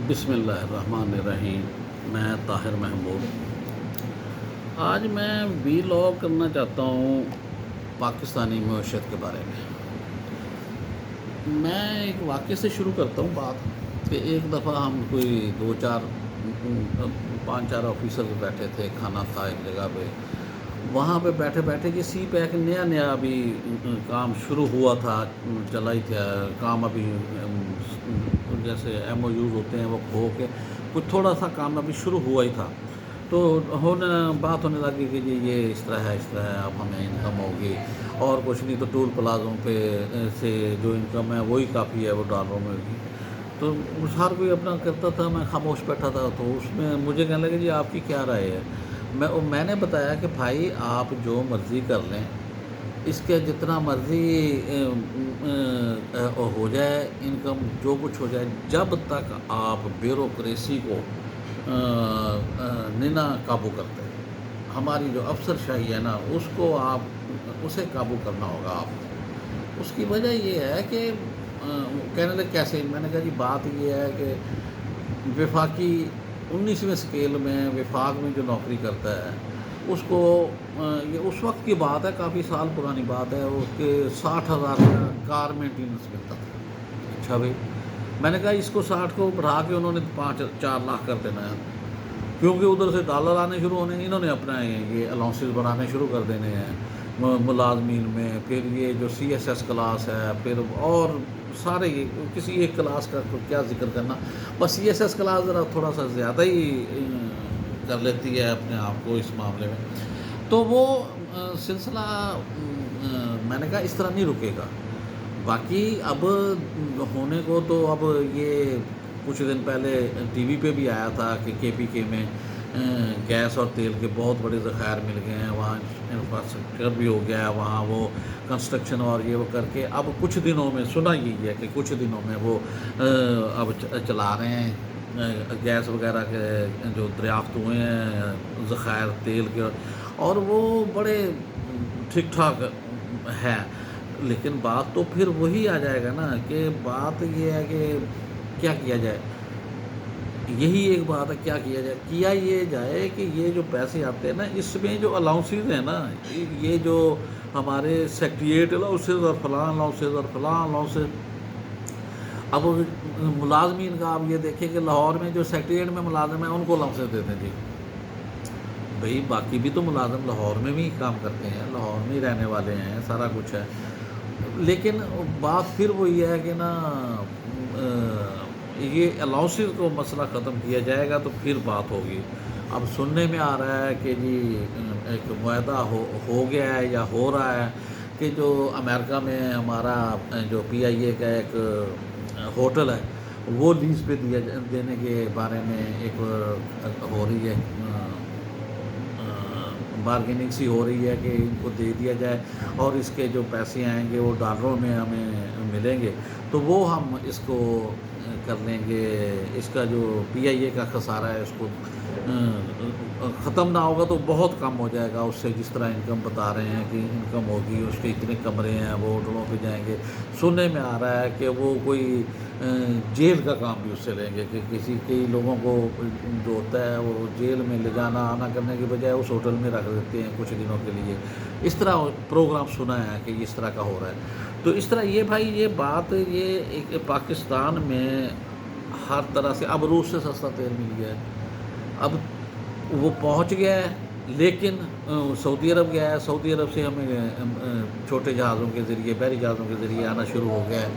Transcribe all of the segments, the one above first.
بسم اللہ الرحمن الرحیم۔ میں طاہر محمود آج میں ویلاگ کرنا چاہتا ہوں پاکستانی معیشت کے بارے میں۔ میں ایک واقعے سے شروع کرتا ہوں بات کہ ایک دفعہ ہم کوئی پانچ چار آفیسر بیٹھے تھے، کھانا تھا ایک جگہ پہ۔ وہاں پہ بیٹھے بیٹھے کہ سی پیک نیا ابھی کام شروع ہوا تھا، چلا ہی تھا کام ابھی، جیسے ایم او یوز ہوتے ہیں وہ ہو کے کچھ تھوڑا سا کام ابھی شروع ہوا ہی تھا۔ تو بات ہونے لگی کہ جی یہ اس طرح ہے اب ہمیں انکم ہوگی، اور کچھ نہیں تو ٹول پلازوں پہ سے جو انکم ہے وہی کافی ہے، وہ ڈالروں میں ہوگی۔ تو ہر کوئی اپنا کرتا تھا، میں خاموش بیٹھا تھا۔ تو اس میں مجھے کہنے لگے جی آپ کی کیا رائے ہے؟ میں نے بتایا کہ بھائی آپ جو مرضی کر لیں، اس کے جتنا مرضی ہو جائے انکم، جو کچھ ہو جائے، جب تک آپ بیوروکریسی کو نہ قابو کرتے ہیں، ہماری جو افسر شاہی ہے نا، اس کو اسے قابو کرنا ہوگا آپ کو۔ اس کی وجہ یہ ہے کہ کہنے لگے کیسے؟ میں نے کہا جی بات یہ ہے کہ وفاقی 19ویں اسکیل میں وفاق میں جو نوکری کرتا ہے اس کو، یہ اس وقت کی بات ہے، کافی سال پرانی بات ہے، اس کے 60,000 کا کار مینٹیننس ملتا تھا۔ اچھا بھائی، میں نے کہا اس کو 60 کو بڑھا کے انہوں نے 4 لاکھ کر دینا ہے، کیونکہ ادھر سے ڈالر آنے شروع ہونے، انہوں نے اپنا یہ الاؤنسز بڑھانے شروع کر دینے ہیں ملازمین میں۔ پھر یہ جو سی ایس ایس کلاس ہے، پھر اور سارے کسی ایک کلاس کا کیا ذکر کرنا، بس سی ایس ایس کلاس ذرا تھوڑا سا زیادہ ہی کر لیتی ہے اپنے آپ کو اس معاملے میں۔ تو وہ سلسلہ میں نے کہا اس طرح نہیں رکے گا۔ باقی اب ہونے کو تو اب یہ کچھ دن پہلے ٹی وی پہ بھی آیا تھا کہ کے پی کے میں گیس اور تیل کے بہت بڑے ذخائر مل گئے ہیں، وہاں انفراسٹرکچر بھی ہو گیا ہے، وہاں وہ کنسٹرکشن اور یہ وہ کر کے اب کچھ دنوں میں سنا یہی ہے کہ کچھ دنوں میں وہ اب چلا رہے ہیں گیس وغیرہ کے جو دریافت ہوئے ہیں ذخائر تیل کے، اور وہ بڑے ٹھیک ٹھاک ہے۔ لیکن بات تو پھر وہی آ جائے گا نا کہ بات یہ ہے کہ کیا کیا جائے۔ یہی ایک بات ہے، کیا کیا جائے؟ کیا یہ جائے کہ یہ جو پیسے آتے ہیں نا، اس میں جو الاؤنسز ہیں نا، یہ جو ہمارے سیکریٹریٹ الاؤنسز اور فلاں الاؤنسز اور فلاں الاؤنسز، اب ملازمین کا آپ یہ دیکھیں کہ لاہور میں جو سیکریٹریٹ میں ملازم ہیں ان کو الاؤنسز دیتے ہیں جی۔ بھئی باقی بھی تو ملازم لاہور میں بھی کام کرتے ہیں، لاہور میں ہی رہنے والے ہیں، سارا کچھ ہے۔ لیکن بات پھر وہی ہے کہ نا یہ الاؤنسز کو مسئلہ ختم کیا جائے گا تو پھر بات ہوگی۔ اب سننے میں آ رہا ہے کہ جی ایک معاہدہ ہو گیا ہے یا ہو رہا ہے کہ جو امریکہ میں ہمارا جو پی آئی اے کا ایک ہوٹل ہے وہ لیز پہ دینے کے بارے میں ایک ہو رہی ہے، بارگیننگ سی ہو رہی ہے کہ ان کو دے دیا جائے اور اس کے جو پیسے آئیں گے وہ ڈالروں میں ہمیں ملیں گے، تو وہ ہم اس کو کر لیں گے۔ اس کا جو پی آئی اے کا خسارہ ہے اس کو ختم نہ ہوگا تو بہت کم ہو جائے گا اس سے، جس طرح انکم بتا رہے ہیں کہ انکم ہوگی، اس کے اتنے کمرے ہیں، وہ ہوٹلوں پہ جائیں گے۔ سننے میں آ رہا ہے کہ وہ کوئی جیل کا کام بھی اس سے لیں گے کہ کئی لوگوں کو جو ہوتا ہے وہ جیل میں لے جانا آنا کرنے کے بجائے اس ہوٹل میں رکھ دیتے ہیں کچھ دنوں کے لیے۔ اس طرح پروگرام سنا ہے کہ اس طرح کا ہو رہا ہے۔ تو اس طرح یہ بھائی یہ بات، یہ ایک پاکستان میں ہر طرح سے اب روس سے سستا تیل مل گیا ہے، اب وہ پہنچ گیا ہے، لیکن سعودی عرب گیا ہے، سعودی عرب سے ہمیں چھوٹے جہازوں کے ذریعے، بحری جہازوں کے ذریعے آنا شروع ہو گیا ہے۔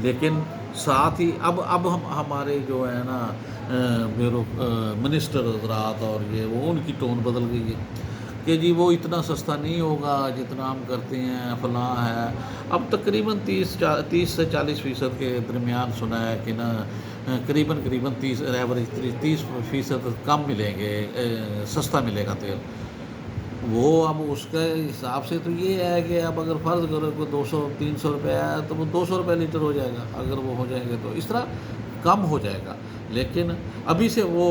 لیکن ساتھ ہی اب ہمارے جو ہے نا منسٹر حضرات اور وہ ان کی ٹون بدل گئی ہے کہ جی وہ اتنا سستا نہیں ہوگا جتنا ہم کرتے ہیں، فلاں ہے۔ اب تقریباً 30 سے 40% کے درمیان سنا ہے کہ نا قریباً 30% کم ملیں گے، سستا ملے گا تیل۔ وہ اب اس کے حساب سے تو یہ ہے کہ اب اگر فرض کرو کہ 200-300 روپے ہے تو وہ 200 روپے لیٹر ہو جائے گا، اگر وہ ہو جائیں گے تو اس طرح کم ہو جائے گا۔ لیکن ابھی سے وہ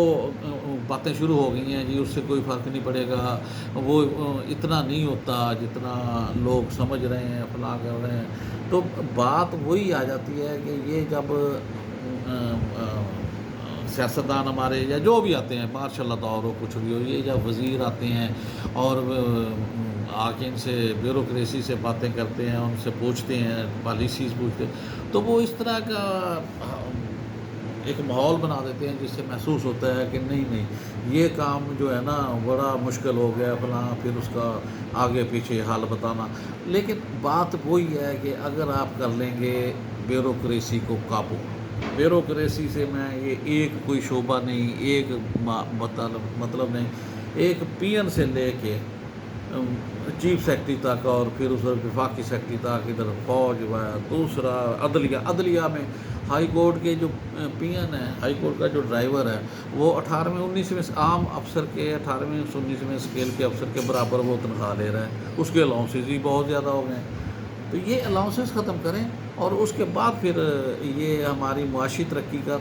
باتیں شروع ہو گئی ہیں جی اس سے کوئی فرق نہیں پڑے گا، وہ اتنا نہیں ہوتا جتنا لوگ سمجھ رہے ہیں، فلاں کر رہے ہیں۔ تو بات وہی آ جاتی ہے کہ یہ جب سیاستدان ہمارے یا جو بھی آتے ہیں ماشاء اللہ دور ہو کچھ بھی ہو، یہ جب وزیر آتے ہیں اور آ کے ان سے بیوروکریسی سے باتیں کرتے ہیں، ان سے پوچھتے ہیں، پالیسیز پوچھتے ہیں، تو وہ اس طرح کا ایک ماحول بنا دیتے ہیں جس سے محسوس ہوتا ہے کہ نہیں یہ کام جو ہے نا بڑا مشکل ہو گیا فلاں، پھر اس کا آگے پیچھے حال بتانا۔ لیکن بات وہی ہے کہ اگر آپ کر لیں گے بیوروکریسی کو قابو، بیوروکریسی سے میں یہ ایک کوئی شعبہ نہیں، ایک مطلب نہیں، ایک پی این سے لے کے چیف سیکرٹری تک اور پھر اس وفاقی سیکرٹری تک، ادھر فوج و دوسرا عدلیہ میں ہائی کورٹ کے جو پی این ہے، ہائی کورٹ کا جو ڈرائیور ہے، وہ 18ویں 19ویں عام افسر کے 18ویں 19ویں اسکیل کے افسر کے برابر وہ تنخواہ لے رہا ہے، اس کے الاؤنسز ہی بہت زیادہ ہو گئے ہیں۔ تو یہ الاؤنسز ختم کریں اور اس کے بعد پھر یہ ہماری معاشی ترقی کا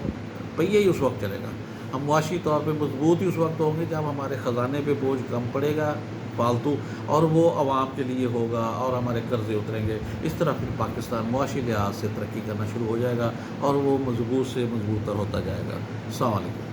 پہیہ ہی اس وقت چلے گا۔ ہم معاشی طور پہ مضبوط ہی اس وقت ہوں گے جب ہمارے خزانے پہ بوجھ کم پڑے گا فالتو، اور وہ عوام کے لیے ہوگا اور ہمارے قرضے اتریں گے۔ اس طرح پھر پاکستان معاشی لحاظ سے ترقی کرنا شروع ہو جائے گا اور وہ مضبوط سے مضبوط تر ہوتا جائے گا۔ السلام علیکم۔